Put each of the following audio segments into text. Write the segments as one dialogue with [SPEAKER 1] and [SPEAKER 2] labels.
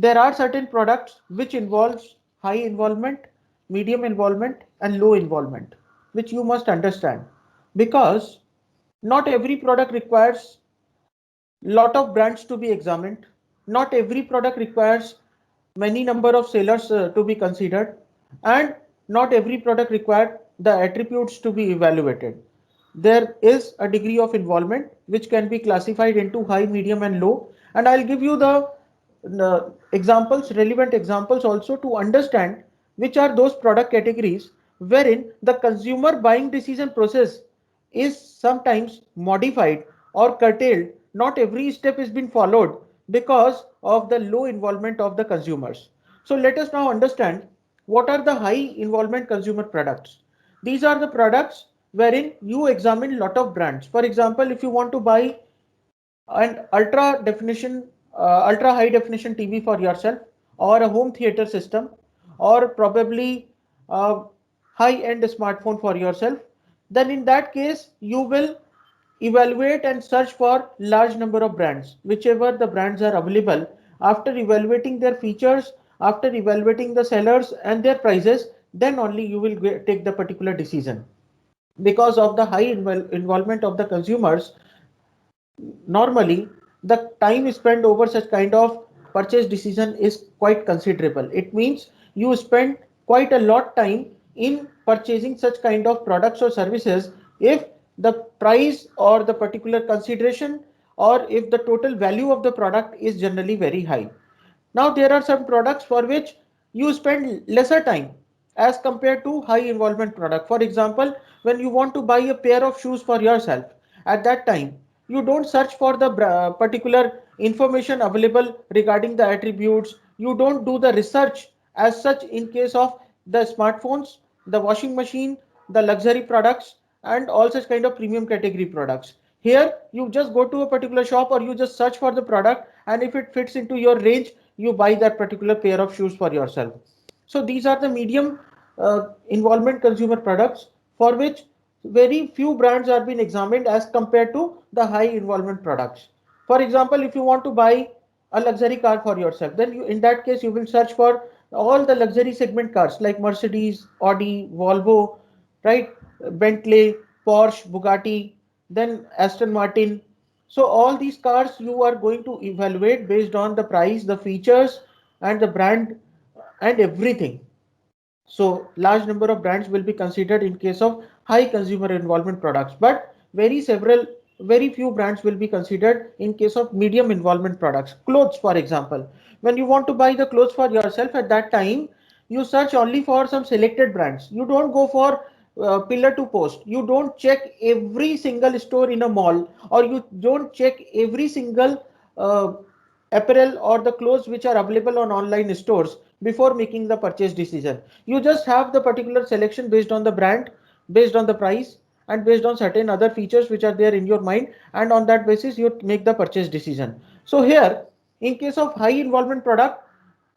[SPEAKER 1] There are certain products which involves high involvement, medium involvement and low involvement, which you must understand, because not every product requires lot of brands to be examined. Not every product requires many number of sellers to be considered, and not every product requires the attributes to be evaluated. There is a degree of involvement which can be classified into high, medium and low, and I'll give you the examples, relevant examples also, to understand which are those product categories wherein the consumer buying decision process is sometimes modified or curtailed. Not every step is being followed because of the low involvement of the consumers. So let us now understand what are the high involvement consumer products. These are the products wherein you examine lot of brands. For example, if you want to buy an ultra high definition TV for yourself, or a home theater system, or probably a high end smartphone for yourself, then in that case you will evaluate and search for large number of brands, whichever the brands are available. After evaluating their features, after evaluating the sellers and their prices, then only you will take the particular decision. Because of the high involvement of the consumers, normally the time spent over such kind of purchase decision is quite considerable. It means you spend quite a lot time in purchasing such kind of products or services if the price or the particular consideration, or if the total value of the product is generally very high. Now there are some products for which you spend lesser time as compared to high involvement product. For example, when you want to buy a pair of shoes for yourself, at that time you don't search for the particular information available regarding the attributes. You don't do the research as such in case of the smartphones, the washing machine, the luxury products and all such kind of premium category products. Here you just go to a particular shop or you just search for the product, and if it fits into your range, you buy that particular pair of shoes for yourself. So these are the medium involvement consumer products for which very few brands are being examined as compared to the high involvement products. For example, if you want to buy a luxury car for yourself, then in that case you will search for all the luxury segment cars like Mercedes, Audi, Volvo, right? Bentley, Porsche, Bugatti, then Aston Martin. So all these cars you are going to evaluate based on the price, the features and the brand and everything. So large number of brands will be considered in case of high consumer involvement products, but very few brands will be considered in case of medium involvement products. Clothes, for example, when you want to buy the clothes for yourself, at that time you search only for some selected brands. You don't go for pillar to post. You don't check every single store in a mall, or you don't check every single uh, apparel or the clothes which are available on online stores before making the purchase decision. You just have the particular selection based on the brand, based on the price and based on certain other features which are there in your mind, and on that basis you make the purchase decision. So here, in case of high involvement product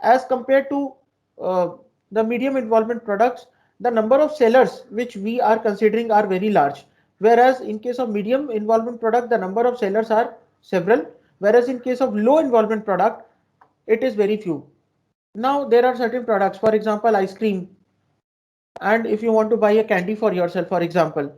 [SPEAKER 1] as compared to uh, the medium involvement products, the number of sellers which we are considering are very large, whereas in case of medium involvement product the number of sellers are several, whereas in case of low involvement product it is very few. Now there are certain products, for example ice cream, and if you want to buy a candy for yourself, for example,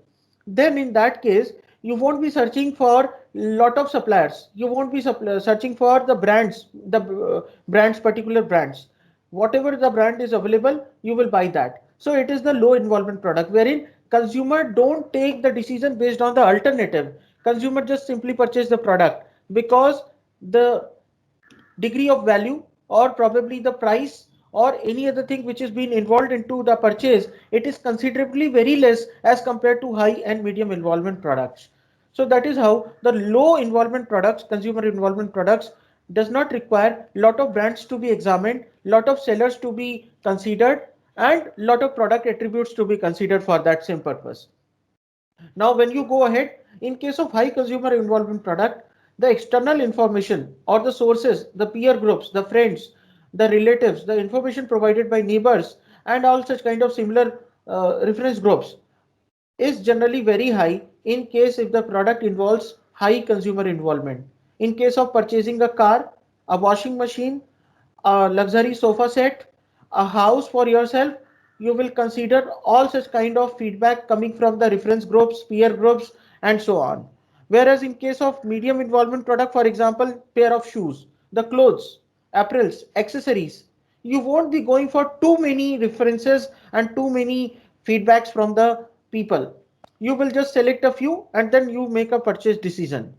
[SPEAKER 1] then in that case you won't be searching for lot of suppliers. You won't be searching for the brands, the brands, particular brands. Whatever the brand is available, you will buy that. So it is the low involvement product wherein consumer don't take the decision based on the alternative. Consumer just simply purchase the product because the degree of value or probably the price or any other thing which is being involved into the purchase, it is considerably very less as compared to high and medium involvement products. So that is how the low involvement products, consumer involvement products, does not require lot of brands to be examined, lot of sellers to be considered, and lot of product attributes to be considered for that same purpose. Now, when you go ahead, in case of high consumer involvement product, the external information or the sources, the peer groups, the friends, the relatives, the information provided by neighbors, and all such kind of similar reference groups is generally very high in case if the product involves high consumer involvement. In case of purchasing a car, a washing machine, a luxury sofa set, a house for yourself, you will consider all such kind of feedback coming from the reference groups, peer groups, and so on. Whereas in case of medium involvement product, for example, pair of shoes, the clothes, apparels, accessories, you won't be going for too many references and too many feedbacks from the people. You will just select a few and then you make a purchase decision.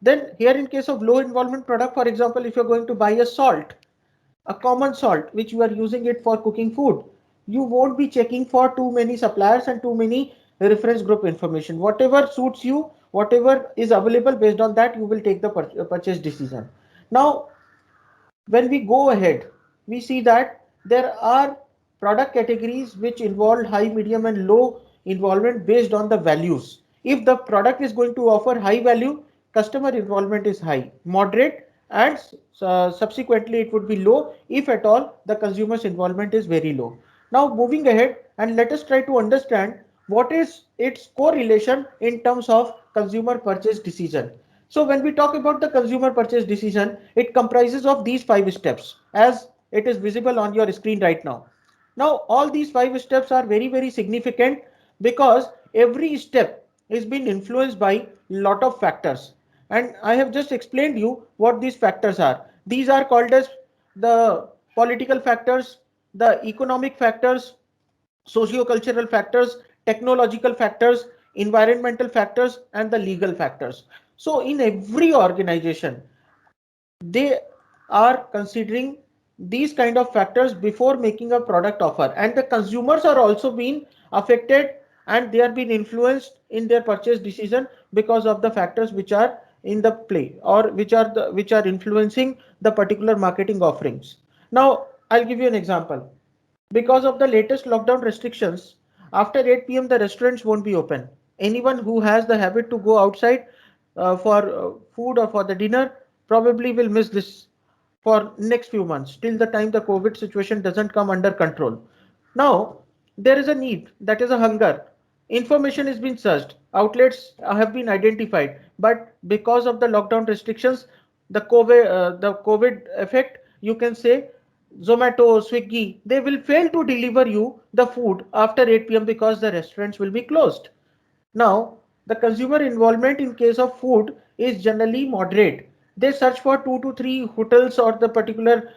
[SPEAKER 1] Then here in case of low involvement product, for example, if you're going to buy a common salt which you are using it for cooking food, you won't be checking for too many suppliers and too many reference group information. Whatever suits you, whatever is available, based on that you will take the purchase decision. Now when we go ahead, we see that there are product categories which involve high, medium, and low involvement based on the values. If the product is going to offer high value, customer involvement is high, moderate, and subsequently it would be low if at all the consumer's involvement is very low. Now, moving ahead, and let us try to understand what is its correlation in terms of consumer purchase decision. So when we talk about the consumer purchase decision, it comprises of these 5 steps as it is visible on your screen right now. Now all these 5 steps are very, very significant because every step is being influenced by lot of factors. And I have just explained you what these factors are. These are called as the political factors, the economic factors, socio-cultural factors, technological factors, environmental factors, and the legal factors. So in every organization, they are considering these kind of factors before making a product offer, and the consumers are also being affected and they are being influenced in their purchase decision because of the factors which are in the play or which are influencing the particular marketing offerings. Now I'll give you an example. Because of the latest lockdown restrictions, after 8 p.m. the restaurants won't be open. Anyone who has the habit to go outside for food or for the dinner probably will miss this for next few months till the time the COVID situation doesn't come under control. Now, there is a need, that is a hunger. Information is being searched, outlets have been identified, but because of the lockdown restrictions, the COVID effect, you can say Zomato, Swiggy, they will fail to deliver you the food after 8 p.m. because the restaurants will be closed. Now, the consumer involvement in case of food is generally moderate. They search for 2 to 3 hotels or the particular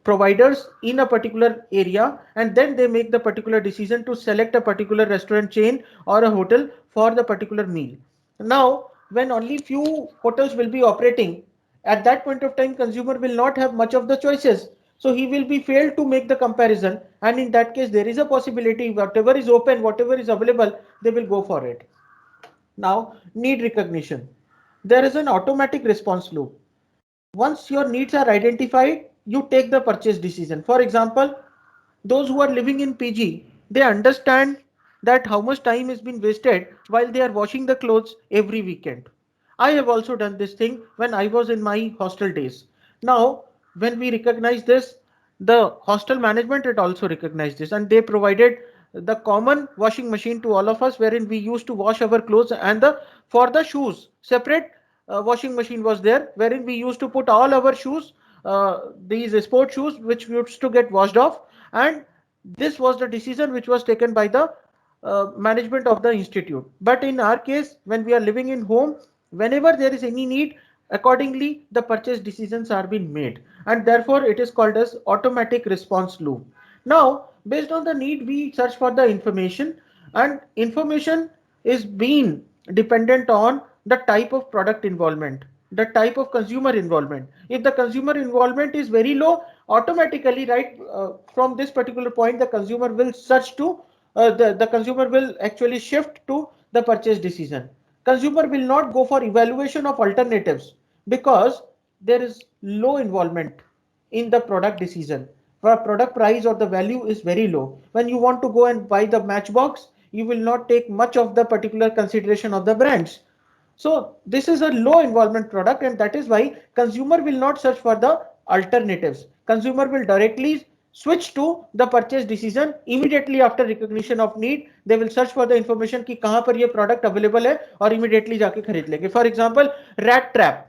[SPEAKER 1] providers in a particular area, and then they make the particular decision to select a particular restaurant chain or a hotel for the particular meal. Now, when only few hotels will be operating, at that point of time consumer will not have much of the choices, so he will be failed to make the comparison, and in that case there is a possibility whatever is open, whatever is available, they will go for it. Now, need recognition. There is an automatic response loop. Once your needs are identified, you take the purchase decision. For example, those who are living in PG, they understand that how much time has been wasted while they are washing the clothes every weekend. I have also done this thing when I was in my hostel days. Now, when we recognize this, the hostel management had also recognized this and they provided the common washing machine to all of us wherein we used to wash our clothes, and the for the shoes separate washing machine was there wherein we used to put all our shoes, these sport shoes which used to get washed off, and this was the decision which was taken by the management of the institute. But in our case, when we are living in home, whenever there is any need, accordingly the purchase decisions are being made, and therefore it is called as automatic response loop. Now, based on the need, we search for the information, and information is being dependent on the type of product involvement, the type of consumer involvement. If the consumer involvement is very low, automatically, right, from this particular point, the consumer will search to the consumer will actually shift to the purchase decision. Consumer will not go for evaluation of alternatives because there is low involvement in the product decision. For product price or the value is very low. When you want to go and buy the matchbox, you will not take much of the particular consideration of the brands. So this is a low involvement product, and that is why consumer will not search for the alternatives. Consumer will directly switch to the purchase decision immediately after recognition of need. They will search for the information कि कहाँ पर ये product available है और immediately जाके खरीद लेंगे. For example, rat trap.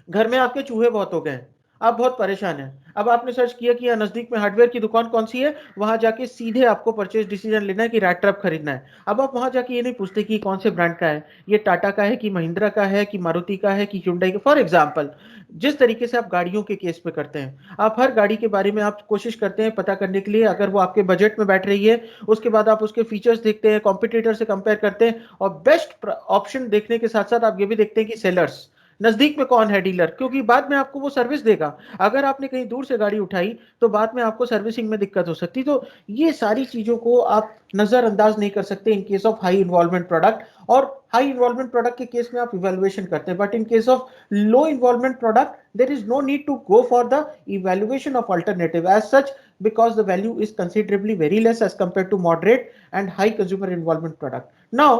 [SPEAKER 1] घर में आपके चूहे बहुत हो गए हैं. आप बहुत परेशान हैं, अब आपने सर्च किया कि यहाँ नजदीक में हार्डवेयर की दुकान कौन सी है, वहां जाके सीधे आपको परचेज डिसीजन लेना है कि रैट ट्रैप खरीदना है। अब आप वहां जाके ये नहीं पूछते कि कौन से ब्रांड का है, ये टाटा का है कि महिंद्रा का है कि मारुति का है कि hyundai का। फॉर एग्जाम्पल, जिस तरीके से आप गाड़ियों के केस पे करते हैं, आप हर गाड़ी के बारे में आप कोशिश करते हैं पता करने के लिए, अगर वो आपके बजट में बैठ रही है, उसके बाद आप उसके फीचर्स देखते हैं, कॉम्पिटिटर से कंपेयर करते हैं, और बेस्ट ऑप्शन देखने के साथ साथ आप ये भी देखते हैं कि सेलर्स नजदीक में कौन है डीलर, क्योंकि बाद में आपको वो सर्विस देगा। अगर आपने कहीं दूर से गाड़ी उठाई तो बाद में आपको सर्विसिंग में दिक्कत हो सकती। तो ये सारी चीजों को आप नजरअंदाज नहीं कर सकते in case of high involvement product. और हाई इन्वॉल्वमेंट प्रोडक्ट के केस में आप इवेल्युएशन करते हैं, but in case of low involvement product there is no need to go for the evaluation of alternative as such, because the value is considerably very less as compared to moderate and high consumer involvement product. Now,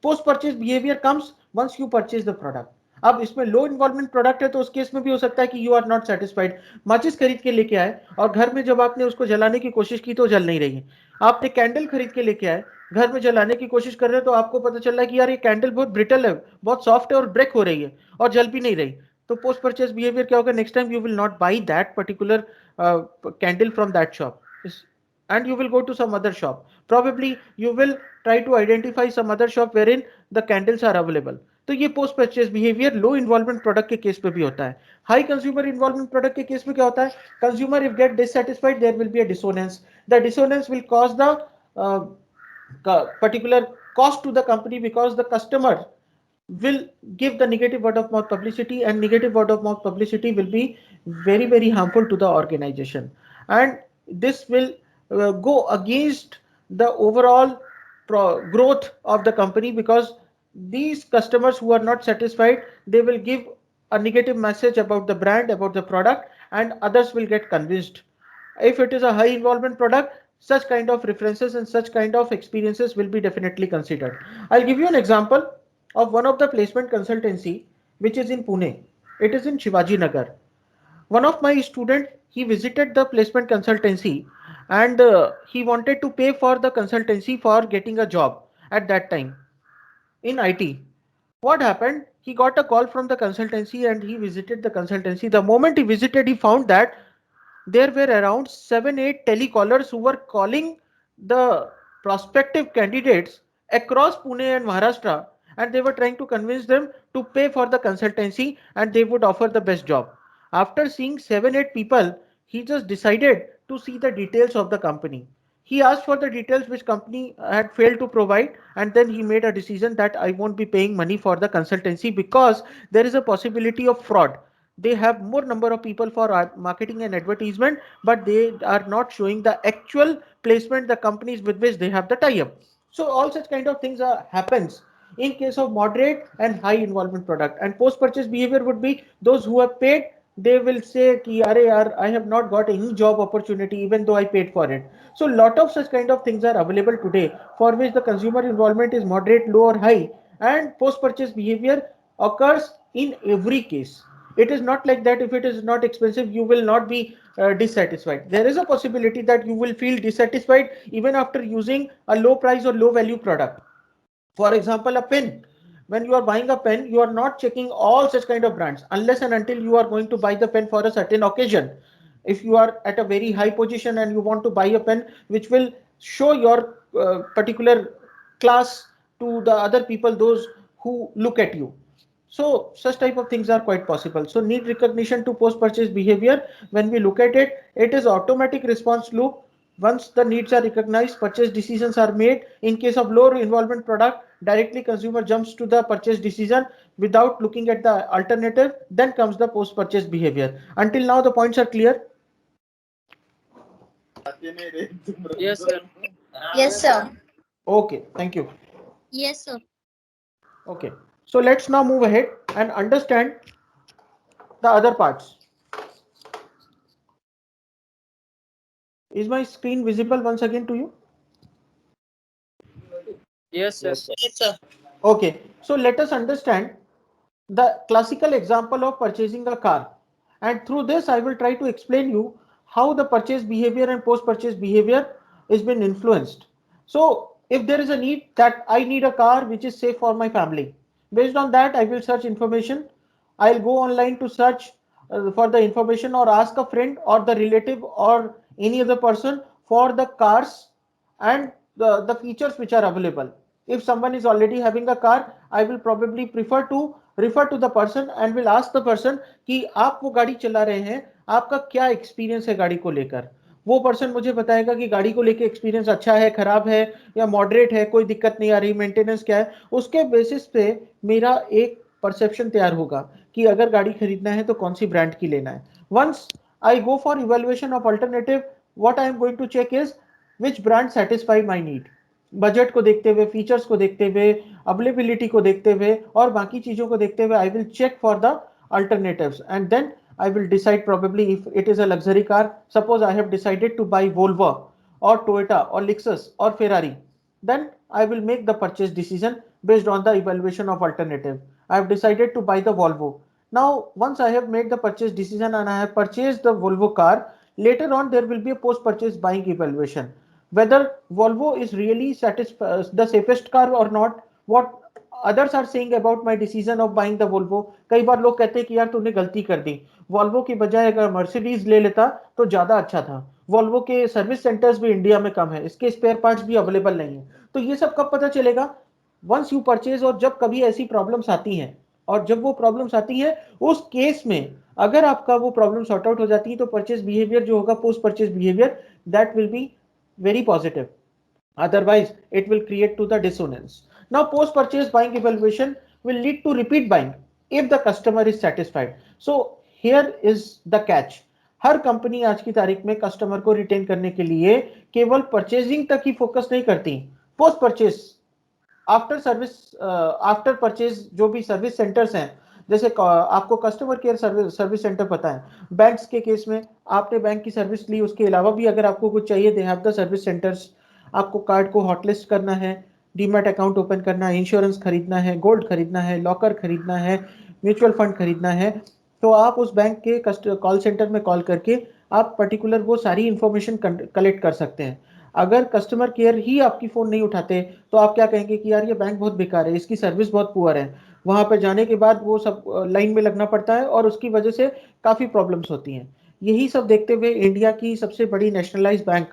[SPEAKER 1] post purchase behavior comes once you purchase the product. अब इसमें लो involvement product है तो उस case में भी हो सकता है कि यू आर नॉट सेटिस्फाइड। माचिस खरीद के लेके आए और घर में जब आपने उसको जलाने की कोशिश की तो जल नहीं रही है। आपने कैंडल खरीद के लेके आए, घर में जलाने की कोशिश कर रहे हैं तो आपको पता चल रहा है कि यार ये कैंडल बहुत ब्रिटल है, बहुत सॉफ्ट है और ब्रेक हो रही है और जल भी नहीं रही। तो पोस्ट परचेज बिहेवियर क्या होगा, next time you will not by that particular candle from that shop, and you will go to some other shop. Probably you will try to identify some other shop wherein the candles are available. तो ये post purchase behaviour low involvement product के case पे भी होता है। High consumer involvement product के case में क्या होता है, consumer if get dissatisfied there will be a dissonance, the dissonance will cause the particular cost to the company because the customer will give the negative word of mouth publicity, and negative word of mouth publicity will be very harmful to the organization, and this will go against the overall growth of the company, because these customers who are not satisfied, they will give a negative message about the brand, about the product, and others will get convinced. If it is a high involvement product, such kind of references and such kind of experiences will be definitely considered. I'll give you an example of one of the placement consultancy which is in Pune. It is in Shivaji Nagar. One of my student, he visited the placement consultancy, and he wanted to pay for the consultancy for getting a job at that time in IT. What happened? He got a call from the consultancy and he visited the consultancy. The moment he visited, he found that there were around 7 8 telecallers who were calling the prospective candidates across Pune and Maharashtra, and they were trying to convince them to pay for the consultancy and they would offer the best job. After seeing 7 8 people, he just decided to see the details of the company. He asked for the details which company had failed to provide, and then he made a decision that I won't be paying money for the consultancy because there is a possibility of fraud. They have more number of people for marketing and advertisement, but they are not showing the actual placement, the companies with which they have the tie-up. So all such kind of things happens in case of moderate and high involvement product. And post purchase behavior would be those who have paid, they will say ki are yaar, I have not got any job opportunity even though I paid for it. So lot of such kind of things are available today for which the consumer involvement is moderate, low or high, and post purchase behavior occurs in every case. It is not like that if it is not expensive you will not be dissatisfied. There is a possibility that you will feel dissatisfied even after using a low price or low value product. For example, a pen. When you are buying a pen, you are not checking all such kind of brands unless and until you are going to buy the pen for a certain occasion. If you are at a very high position and you want to buy a pen which will show your particular class to the other people, those who look at you. So such type of things are quite possible. So need recognition to post purchase behavior. When we look at it, it is automatic response loop. Once the needs are recognized, purchase decisions are made. In case of low involvement product, directly consumer jumps to the purchase decision without looking at the alternative. Then comes the post purchase behavior. Until now, the points are clear.
[SPEAKER 2] Yes, sir.
[SPEAKER 3] Yes, sir.
[SPEAKER 1] Okay, thank you.
[SPEAKER 3] Yes, sir.
[SPEAKER 1] Okay, so let's now move ahead and understand the other parts. Is my screen visible once again to you?
[SPEAKER 2] Yes, sir.
[SPEAKER 3] Yes, sir.
[SPEAKER 1] Okay, so let us understand the classical example of purchasing a car, and through this I will try to explain you how the purchase behavior and post purchase behavior is been influenced. So if there is a need that I need a car which is safe for my family, based on that I will search information. I'll go online to search for the information, or ask a friend or the relative or any other person for the cars and the features which are available. If someone is already having a car, I will probably prefer to refer to the person and will ask the person कि आप वो गाड़ी चला रहे हैं, आपका क्या experience है गाड़ी को लेकर। वो पर्सन मुझे बताएगा कि गाड़ी को लेकर एक्सपीरियंस अच्छा है, खराब है या मॉडरेट है, कोई दिक्कत नहीं आ रही, मेंटेनेंस क्या है। उसके बेसिस पे मेरा एक परसेप्शन तैयार होगा कि अगर गाड़ी खरीदना है तो कौन सी ब्रांड की लेना है। Once I go for evaluation of alternative, what I am going to check is which brand satisfy my need. Budget को देखते हुए, फीचर्स को देखते हुए, अवेलेबिलिटी को देखते हुए और बाकी चीजों को देखते हुए, I will check for the alternatives, and then I will decide probably if it is a luxury car. Suppose I have decided to buy Volvo or Toyota or Lexus or Ferrari, then I will make the purchase decision based on the evaluation of alternative. I have decided to buy the Volvo. Now once I have made the purchase decision and I have purchased the Volvo car, later on there will be a post purchase buying evaluation whether Volvo is really the safest car or not, what others are saying about my decision of buying the Volvo. कई बार लोग कहते हैं कि यार तूने गलती कर दी, Volvo की बजाय अगर मर्सिडीज ले लेता तो ज्यादा अच्छा था। वॉल्वो के सर्विस सेंटर्स भी इंडिया में कम है, इसके स्पेयर पार्ट्स भी अवेलेबल नहीं है। तो ये सब कब पता चलेगा? वंस यू परचेज, और जब कभी ऐसी प्रॉब्लम्स आती हैं, और जब वो प्रॉब्लम्स आती हैं उस केस में अगर आपका वो प्रॉब्लम सॉर्ट आउट हो जाती है तो परचेज बिहेवियर जो होगा, post purchase behaviour, that will be very positive. Otherwise, it will create to the dissonance. Now, post-purchase buying evaluation will lead to repeat buying if the customer is satisfied. So, here is the catch. Her company आज की तारीख में customer को retain करने के लिए केवल purchasing तक ही फोकस नहीं करती। Post purchase, after service, after purchase जो भी सर्विस सेंटर्स हैं, जैसे आपको कस्टमर केयर सर्विस सेंटर पता है, बैंक्स के केस में आपने बैंक की सर्विस ली, उसके अलावा भी अगर आपको कुछ चाहिए, they have the service centres. आपको कार्ड को हॉटलिस्ट करना है, डीमैट अकाउंट ओपन करना है, इंश्योरेंस खरीदना है, गोल्ड खरीदना है, लॉकर खरीदना है, म्यूचुअल फंड खरीदना है, तो आप उस बैंक के कॉल सेंटर में कॉल करके आप पर्टिकुलर वो सारी इंफॉर्मेशन कलेक्ट कर सकते हैं। अगर कस्टमर केयर ही आपकी फोन नहीं उठाते तो आप क्या कहेंगे कि यार ये बैंक बहुत बेकार है, इसकी सर्विस बहुत पुअर है। वहां पर जाने के बाद वो सब लाइन में लगना पड़ता है और उसकी वजह से काफी प्रॉब्लम्स होती हैं। यही सब देखते हुए इंडिया की सबसे बड़ी nationalised bank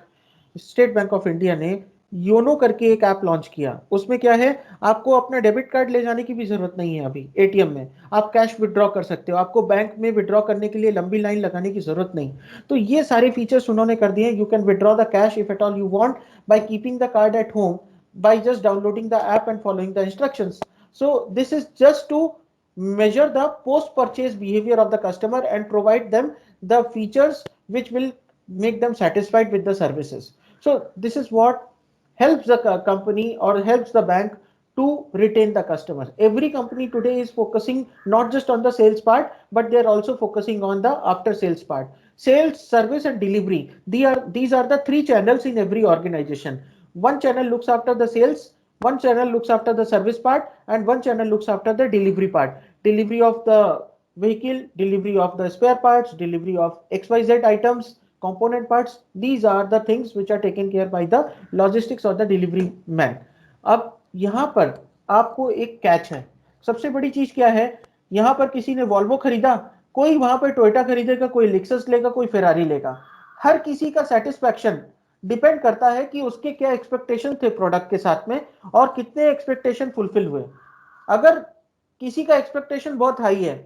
[SPEAKER 1] state bank of India ने योनो करके एक ऐप लॉन्च किया। उसमें क्या है, आपको अपना डेबिट कार्ड ले जाने की भी जरूरत नहीं है। अभी एटीएम में आप कैश विड्रॉ कर सकते हो, आपको बैंक में विड्रॉ करने के लिए लंबी लाइन लगाने की जरूरत नहीं। तो ये सारे फीचर्स उन्होंने कर दिए। You can withdraw the cash if at all you want by keeping the card at home by just downloading the app and following the instructions. So this is just to measure the post purchase behavior of the customer and provide them the features which will make them satisfied with the services. So this is what helps the company or helps the bank to retain the customer. Every company today is focusing not just on the sales part, but they are also focusing on the after sales part. Sales, service and delivery, these are the three channels in every organization. One channel looks after the sales, one channel looks after the service part, and one channel looks after the delivery part. Delivery of the vehicle, delivery of the spare parts, delivery of XYZ items, component parts. These are the things which are taken care by the logistics or the delivery man. अब यहां पर आपको एक catch है। सबसे बड़ी चीज क्या है, यहां पर किसी ने वॉल्वो खरीदा, कोई वहां पर टोयोटा खरीदेगा, कोई लेक्सस लेगा, कोई फेरारी लेगा। हर किसी का सेटिस्फैक्शन डिपेंड करता है कि उसके क्या एक्सपेक्टेशन थे प्रोडक्ट के साथ में और कितने एक्सपेक्टेशन फुलफिल हुए। अगर किसी का एक्सपेक्टेशन बहुत हाई है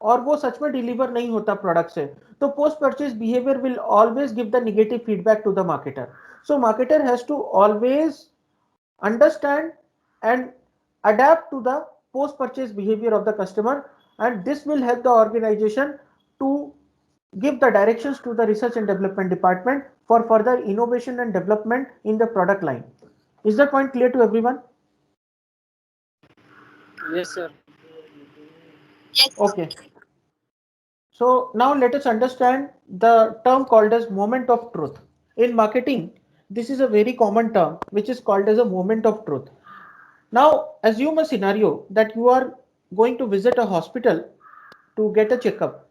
[SPEAKER 1] और वो सच में डिलीवर नहीं होता प्रोडक्ट से, तो post purchase behaviour will always give the negative feedback to the marketer. So marketer has to always understand and adapt to the post purchase behavior of the customer, and this will help the organization to give the directions to the research and development department for further innovation and development in the product line. Is that point clear to everyone?
[SPEAKER 2] Yes, sir.
[SPEAKER 1] Okay, so now let us understand the term called as moment of truth. In marketing, this is a very common term which is called as a moment of truth. Now, assume a scenario that you are going to visit a hospital to get a checkup,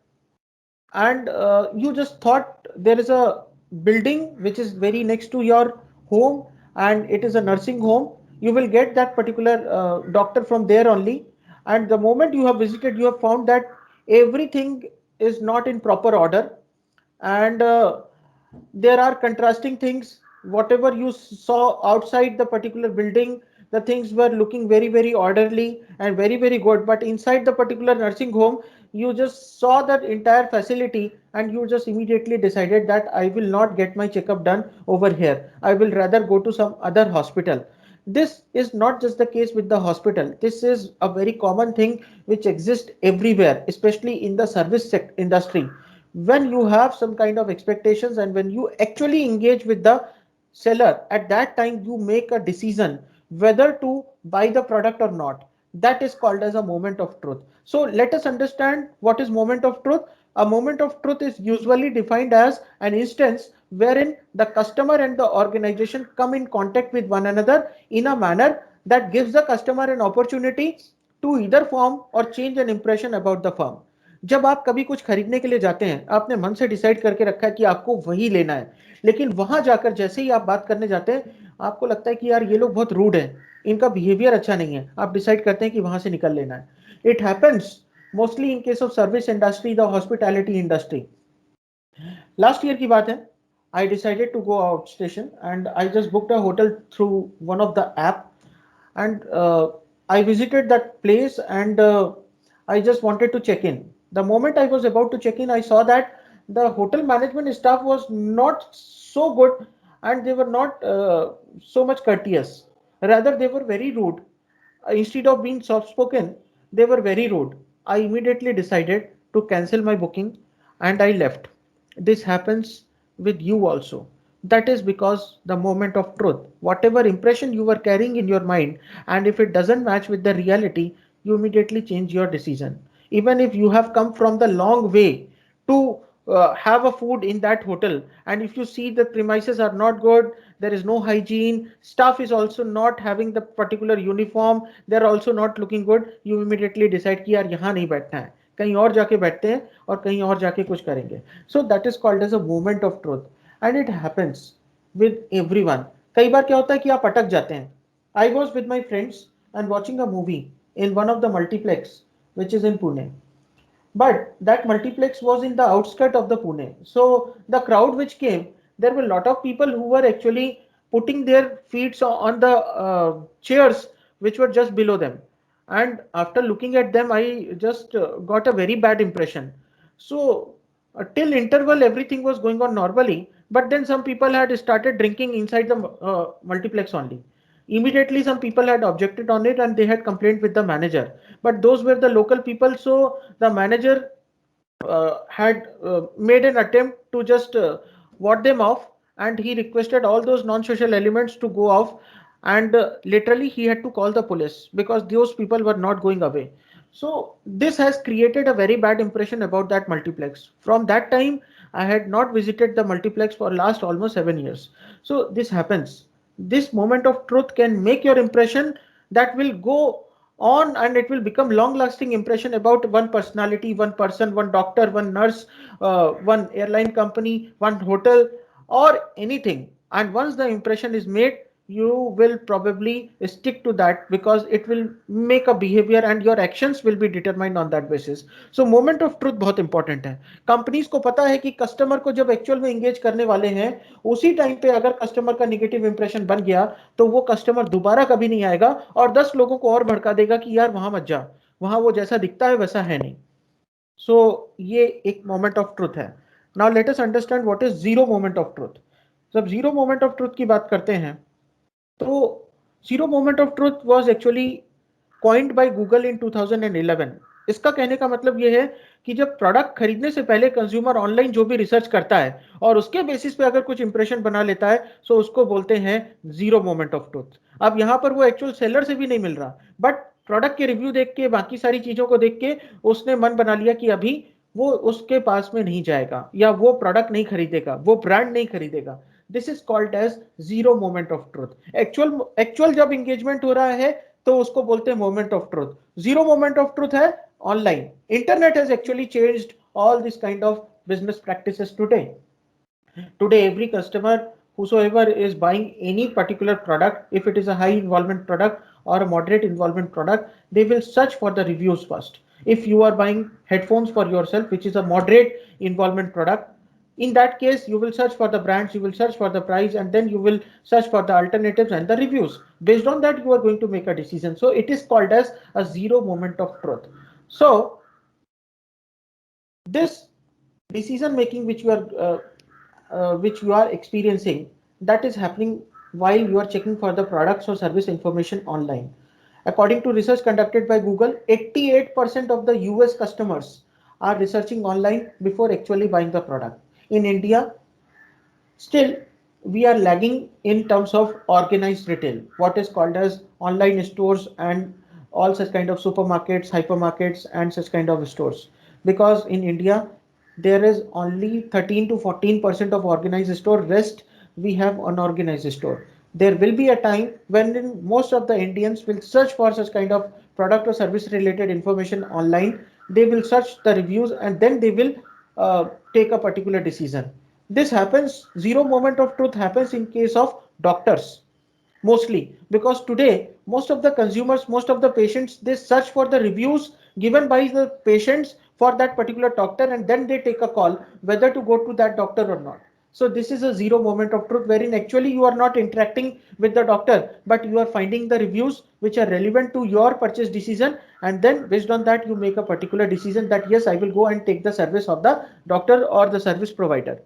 [SPEAKER 1] and you just thought there is a building which is very next to your home and it is a nursing home. You will get that particular doctor from there only. And the moment you have visited, you have found that everything is not in proper order, and there are contrasting things. Whatever you saw outside the particular building, the things were looking very, very orderly and very, very good, but inside the particular nursing home, you just saw that entire facility and you just immediately decided that I will not get my checkup done over here, I will rather go to some other hospital. This is not just the case with the hospital. This is a very common thing which exists everywhere, especially in the service industry. When you have some kind of expectations and when you actually engage with the seller, at that time you make a decision whether to buy the product or not. That is called as a moment of truth. So let us understand what is moment of truth. A moment of truth is usually defined as an instance wherein the customer and the organization come in contact with one another in a manner that gives the customer an opportunity to either form or change an impression about the firm. जब आप कभी कुछ खरीदने के लिए जाते हैं, आपने मन से डिसाइड करके रखा है कि आपको वही लेना है, लेकिन वहां जाकर जैसे ही आप बात करने जाते हैं, आपको लगता है कि यार ये लोग बहुत रूड है, इनका बिहेवियर अच्छा नहीं है, आप डिसाइड करते हैं कि वहां से निकल लेना है. It happens mostly in case of service industry, the hospitality industry. Last year की बात है. I decided to go out station and I just booked a hotel through one of the app, and I visited that place, and I just wanted to check in. The moment I was about to check in, I saw that the hotel management staff was not so good, and they were not so much courteous. Rather, they were very rude. Instead of being soft spoken, they were very rude. I immediately decided to cancel my booking and I left. This happens with you also. That is because the moment of truth, whatever impression you were carrying in your mind, and if it doesn't match with the reality, you immediately change your decision. Even if you have come from the long way to have a food in that hotel, and if you see the premises are not good, there is no hygiene, staff is also not having the particular uniform, they're also not looking good, you immediately decide कि यार यहाँ नहीं बैठना है, कहीं और जाके बैठते हैं और कहीं और जाके कुछ करेंगे. So that is called as a moment of truth, and it happens with everyone. कई बार क्या होता है कि आप अटक जाते हैं. I was with my friends and watching a movie in one of the multiplex which is in Pune, but that multiplex was in the outskirt of the Pune. So the crowd which came, there were a lot of people who were actually putting their feet on the chairs which were just below them. And after looking at them, I just got a very bad impression. So till interval, everything was going on normally. But then some people had started drinking inside the multiplex only. Immediately, some people had objected on it and they had complained with the manager. But those were the local people, so the manager had made an attempt to just ward them off, and he requested all those non-social elements to go off, and literally he had to call the police because those people were not going away. So this has created a very bad impression about that multiplex. From that time, I had not visited the multiplex for last almost 7 years. So this happens. This moment of truth can make your impression that will go on, and it will become long lasting impression about one personality, one person, one doctor, one nurse, one airline company, one hotel, or anything. And once the impression is made, you will probably stick to that because it will make a behavior and your actions will be determined on that basis. So moment of truth बहुत important है. Companies को पता है कि customer को जब actual में engage करने वाले हैं, उसी टाइम पे अगर कस्टमर का नेगेटिव इंप्रेशन बन गया तो वो कस्टमर दोबारा कभी नहीं आएगा और 10 लोगों को और भड़का देगा कि यार वहां मत जा, वहां वो जैसा दिखता है वैसा है नहीं. सो ये एक मोमेंट ऑफ ट्रुथ है. Now let us understand what is zero moment of truth. जब जीरो मोमेंट ऑफ ट्रुथ की बात करते हैं तो zero moment of truth was actually coined by Google in 2011. इसका कहने का मतलब ये है कि जब प्रोडक्ट खरीदने से पहले कंज्यूमर ऑनलाइन जो भी रिसर्च करता है और उसके बेसिस पे अगर कुछ इंप्रेशन बना लेता है तो उसको बोलते हैं जीरो मोमेंट ऑफ ट्रुथ. अब यहाँ पर वो एक्चुअल सेलर से भी नहीं मिल रहा, बट प्रोडक्ट के रिव्यू देख के, बाकी सारी चीजों को देख के उसने मन बना लिया कि अभी वो उसके पास में नहीं जाएगा या वो प्रोडक्ट नहीं खरीदेगा, वो ब्रांड नहीं खरीदेगा. This is called as zero moment of truth. Actual जब एंगेजमेंट हो रहा है तो उसको बोलते हैं moment of truth. Zero moment of truth है online. Internet has actually changed all this kind of business practices today. Today every customer whosoever is buying any particular product, if it is a high involvement product or a moderate involvement product, they will search for the reviews first. If you are buying headphones for yourself, which is a moderate involvement product, in that case you will search for the brands, you will search for the price, and then you will search for the alternatives and the reviews. Based on that you are going to make a decision. So it is called as a zero moment of truth. So this decision making which you are experiencing, that is happening while you are checking for the products or service information online. According to research conducted by Google, 88% of the US customers are researching online before actually buying the product. In India, still, we are lagging in terms of organized retail, what is called as online stores and all such kind of supermarkets, hypermarkets, and such kind of stores. Because in India, there is only 13 to 14% of organized store, rest we have unorganized store. There will be a time when most of the Indians will search for such kind of product or service related information online. They will search the reviews and then they will take a particular decision. This happens, zero moment of truth happens in case of doctors mostly, because today most of the consumers, most of the patients, they search for the reviews given by the patients for that particular doctor, and then they take a call whether to go to that doctor or not. So this is a zero moment of truth wherein actually you are not interacting with the doctor, but you are finding the reviews which are relevant to your purchase decision, and then based on that you make a particular decision that yes, I will go and take the service of the doctor or the service provider.